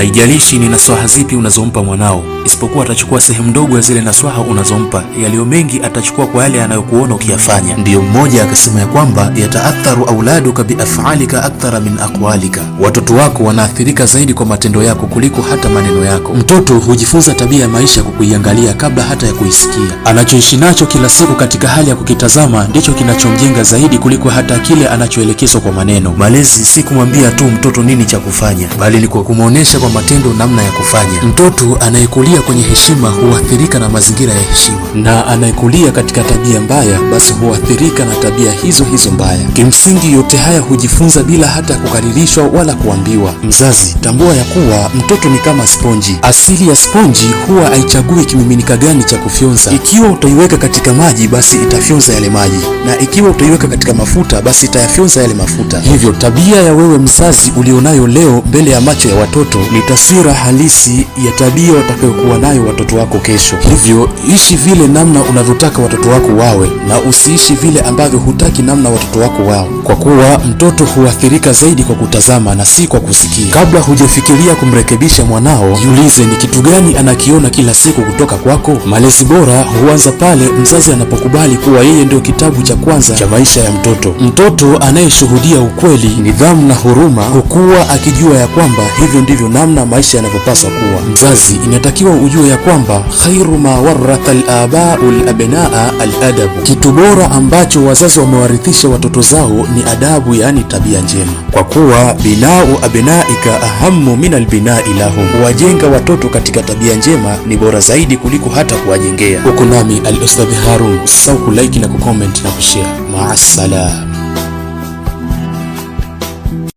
Haijalishi ni naswaha zipi unazompa mwanao, isipokuwa atachukua sehemu ndogo ya zile naswaha unazompa, yaliyo mengi atachukua kwa yale anayokuona ukiyafanya. Ndiyo mmoja akasema ya kwamba yataatharu auladuka biaf'alika akthara min aqwalika, watoto wako wanaathirika zaidi kwa matendo yako kuliko hata maneno yako. Mtoto hujifunza tabia ya maisha kwa kuiangalia kabla hata ya kuisikia. Anachoishi nacho kila siku katika hali ya kukitazama ndicho kinachomjenga zaidi kuliko hata kile anachoelekezwa kwa maneno. Malezi si kumwambia tu mtoto nini cha kufanya, bali ni kwa kumuonesha kwa matendo namna ya kufanya. Mtoto anayekulia kwenye heshima huathirika na mazingira ya heshima, na anayekulia katika tabia mbaya basi huathirika na tabia hizo hizo mbaya. Kimsingi yote haya hujifunza bila hata kukaririshwa wala kuambiwa. Mzazi, tambua ya kuwa mtoto ni kama sponji. Asili ya sponji huwa haichagui kimiminika gani cha kufyonza. Ikiwa utaiweka katika maji basi itafyonza yale maji, na ikiwa utaiweka katika mafuta basi itayafyonza yale mafuta. Hivyo tabia ya wewe mzazi ulionayo leo mbele ya macho ya watoto ni taswira halisi ya tabia watakayokuwa nayo watoto wako kesho. Hivyo ishi vile namna unavyotaka watoto wako wawe, na usiishi vile ambavyo hutaki namna watoto wako wao, kwa kuwa mtoto huathirika zaidi kwa kutazama na si kwa kusikia. Kabla hujafikiria kumrekebisha mwanao, jiulize ni kitu gani anakiona kila siku kutoka kwako. Malezi bora huanza pale mzazi anapokubali kuwa yeye ndio kitabu cha kwanza cha maisha ya mtoto. Mtoto anayeshuhudia ukweli, nidhamu na huruma hukua akijua ya kwamba hivyo ndivyo namna maisha yanavyopaswa kuwa. Mzazi, inatakiwa ujue ya kwamba khairu ma waratha al-aba'u al-abnaa al-adabu, kitu bora ambacho wazazi wamewarithisha watoto zao ni adabu, yani tabia njema, kwa kuwa binau abnaika ahammu min albinai lahum, kuwajenga watoto katika tabia njema ni bora zaidi kuliko hata kuwajengea. Huko nami al-Ustadh Harun, usisahau kulike na kucomment na kushare. Ma'assalam.